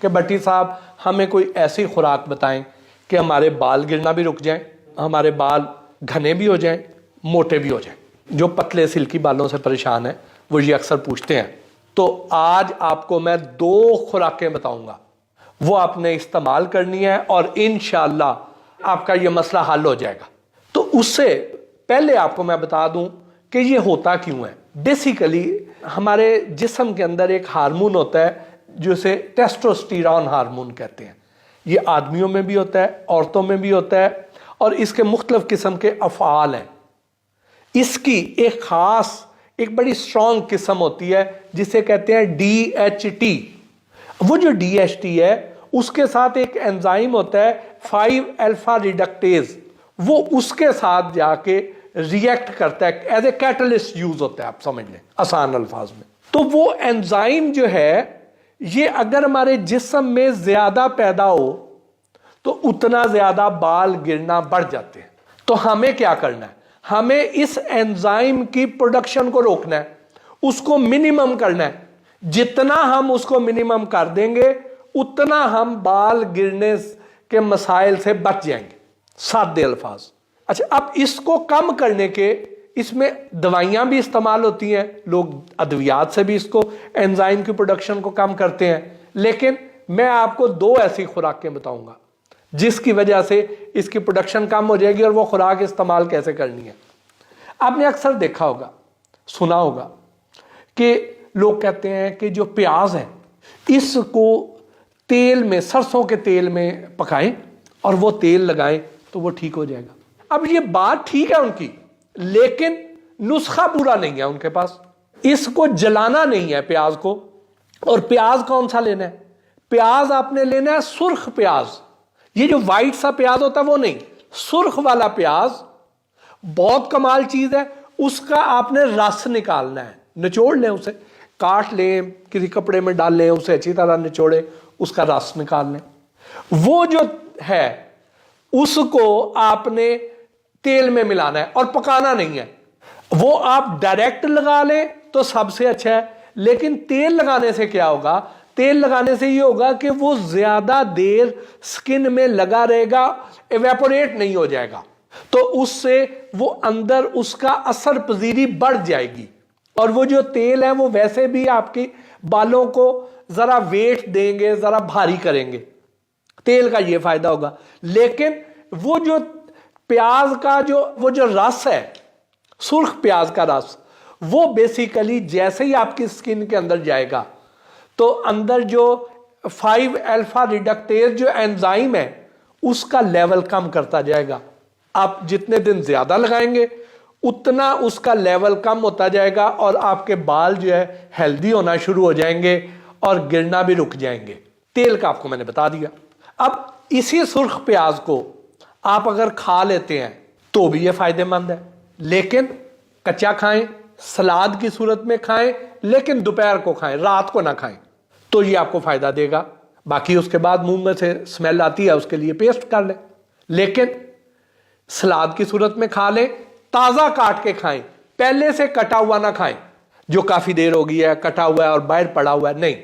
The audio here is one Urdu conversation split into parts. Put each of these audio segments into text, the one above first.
کہ بٹی صاحب ہمیں کوئی ایسی خوراک بتائیں کہ ہمارے بال گرنا بھی رک جائیں، ہمارے بال گھنے بھی ہو جائیں، موٹے بھی ہو جائیں۔ جو پتلے سلکی بالوں سے پریشان ہیں وہ یہ اکثر پوچھتے ہیں۔ تو آج آپ کو میں 2 خوراکیں بتاؤں گا، وہ آپ نے استعمال کرنی ہے اور انشاءاللہ آپ کا یہ مسئلہ حل ہو جائے گا۔ تو اس سے پہلے آپ کو میں بتا دوں کہ یہ ہوتا کیوں ہے۔ بیسیکلی ہمارے جسم کے اندر ایک ہارمون ہوتا ہے جسے ٹیسٹوسٹیرون ہارمون کہتے ہیں۔ یہ آدمیوں میں بھی ہوتا ہے، عورتوں میں بھی ہوتا ہے، اور اس کے مختلف قسم کے افعال ہیں۔ اس کی ایک خاص، ایک بڑی اسٹرانگ قسم ہوتی ہے جسے کہتے ہیں DHT۔ وہ جو DHT ہے اس کے ساتھ ایک انزائم ہوتا ہے 5 الفا ریڈکٹیز، وہ اس کے ساتھ جا کے ریئیکٹ کرتا ہے، ایز اے کیٹلسٹ یوز ہوتا ہے، آپ سمجھ لیں آسان الفاظ میں۔ تو وہ انزائم جو ہے یہ اگر ہمارے جسم میں زیادہ پیدا ہو تو اتنا زیادہ بال گرنا بڑھ جاتے ہیں۔ تو ہمیں کیا کرنا ہے؟ ہمیں اس انزائم کی پروڈکشن کو روکنا ہے، اس کو منیمم کرنا ہے۔ جتنا ہم اس کو منیمم کر دیں گے اتنا ہم بال گرنے کے مسائل سے بچ جائیں گے، سادے الفاظ۔ اچھا، اب اس کو کم کرنے کے اس میں دوائیاں بھی استعمال ہوتی ہیں، لوگ ادویات سے بھی اس کو انزائم کی پروڈکشن کو کم کرتے ہیں، لیکن میں آپ کو 2 ایسی خوراکیں بتاؤں گا جس کی وجہ سے اس کی پروڈکشن کم ہو جائے گی، اور وہ خوراک استعمال کیسے کرنی ہے۔ آپ نے اکثر دیکھا ہوگا، سنا ہوگا کہ لوگ کہتے ہیں کہ جو پیاز ہے اس کو تیل میں، سرسوں کے تیل میں پکائیں اور وہ تیل لگائیں تو وہ ٹھیک ہو جائے گا۔ اب یہ بات ٹھیک ہے ان کی، لیکن نسخہ پورا نہیں ہے ان کے پاس۔ اس کو جلانا نہیں ہے پیاز کو، اور پیاز کون سا لینا ہے؟ پیاز آپ نے لینا ہے سرخ پیاز۔ یہ جو وائٹ سا پیاز ہوتا ہے وہ نہیں، سرخ والا پیاز بہت کمال چیز ہے۔ اس کا آپ نے رس نکالنا ہے، نچوڑ لیں اسے، کاٹ لیں، کسی کپڑے میں ڈال لیں، اسے اچھی طرح نچوڑے، اس کا رس نکال لیں۔ وہ جو ہے اس کو آپ نے تیل میں ملانا ہے اور پکانا نہیں ہے۔ وہ آپ ڈائریکٹ لگا لیں تو سب سے اچھا ہے، لیکن تیل لگانے سے کیا ہوگا؟ تیل لگانے سے یہ ہوگا کہ وہ زیادہ دیر سکن میں لگا رہے گا، ایویپوریٹ نہیں ہو جائے گا، تو اس سے وہ اندر اس کا اثر پذیری بڑھ جائے گی، اور وہ جو تیل ہے وہ ویسے بھی آپ کی بالوں کو ذرا ویٹ دیں گے، ذرا بھاری کریں گے، تیل کا یہ فائدہ ہوگا۔ لیکن وہ جو پیاز کا وہ جو رس ہے، سرخ پیاز کا رس، وہ بیسیکلی جیسے ہی آپ کی سکن کے اندر جائے گا تو اندر جو 5 الفا ریڈکٹیز جو انزائم ہے اس کا لیول کم کرتا جائے گا۔ آپ جتنے دن زیادہ لگائیں گے اتنا اس کا لیول کم ہوتا جائے گا، اور آپ کے بال جو ہے ہیلدی ہونا شروع ہو جائیں گے اور گرنا بھی رک جائیں گے۔ تیل کا آپ کو میں نے بتا دیا۔ اب اسی سرخ پیاز کو آپ اگر کھا لیتے ہیں تو بھی یہ فائدہ مند ہے، لیکن کچا کھائیں، سلاد کی صورت میں کھائیں، لیکن دوپہر کو کھائیں، رات کو نہ کھائیں، تو یہ آپ کو فائدہ دے گا۔ باقی اس کے بعد منہ میں سے سمیل آتی ہے، اس کے لیے پیسٹ کر لیں، لیکن سلاد کی صورت میں کھا لیں، تازہ کاٹ کے کھائیں، پہلے سے کٹا ہوا نہ کھائیں جو کافی دیر ہو گئی ہے، کٹا ہوا ہے اور باہر پڑا ہوا ہے، نہیں،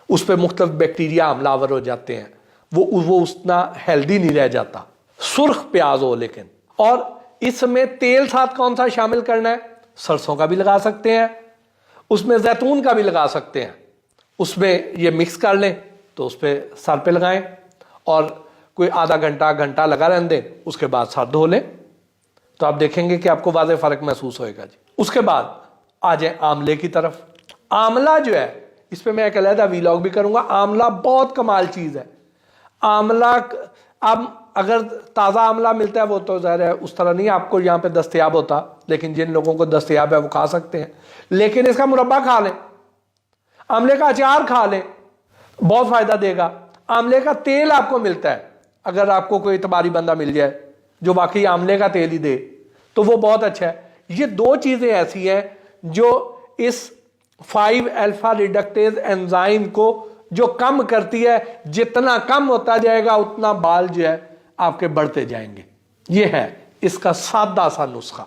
اس پہ مختلف بیکٹیریا حملہ آور ہو جاتے ہیں، وہ اتنا ہیلدی نہیں رہ جاتا۔ سرخ پیاز ہو لیکن، اور اس میں تیل ساتھ کون سا شامل کرنا ہے؟ سرسوں کا بھی لگا سکتے ہیں، اس میں زیتون کا بھی لگا سکتے ہیں، اس میں یہ مکس کر لیں تو اس پہ سر پہ لگائیں اور کوئی آدھا گھنٹہ لگا رہنے دیں، اس کے بعد سر دھو لیں، تو آپ دیکھیں گے کہ آپ کو واضح فرق محسوس ہوئے گا۔ جی اس کے بعد آ جائیں آملے کی طرف۔ آملہ جو ہے اس پہ میں ایک علیحدہ ویلاگ بھی کروں گا۔ آملہ بہت کمال چیز ہے۔ آملہ اب اگر تازہ آملہ ملتا ہے وہ تو ظاہر ہے اس طرح نہیں آپ کو یہاں پہ دستیاب ہوتا، لیکن جن لوگوں کو دستیاب ہے وہ کھا سکتے ہیں، لیکن اس کا مربع کھا لیں، آملے کا اچار کھا لیں، بہت فائدہ دے گا۔ آملے کا تیل آپ کو ملتا ہے، اگر آپ کو کوئی اعتباری بندہ مل جائے جو باقی آملے کا تیل ہی دے تو وہ بہت اچھا ہے۔ یہ 2 چیزیں ایسی ہیں جو اس 5 الفا ریڈکٹیز انزائم کو جو کم کرتی ہے، جتنا کم ہوتا جائے گا اتنا بال جو ہے آپ کے بڑھتے جائیں گے۔ یہ ہے اس کا سادہ سا نسخہ۔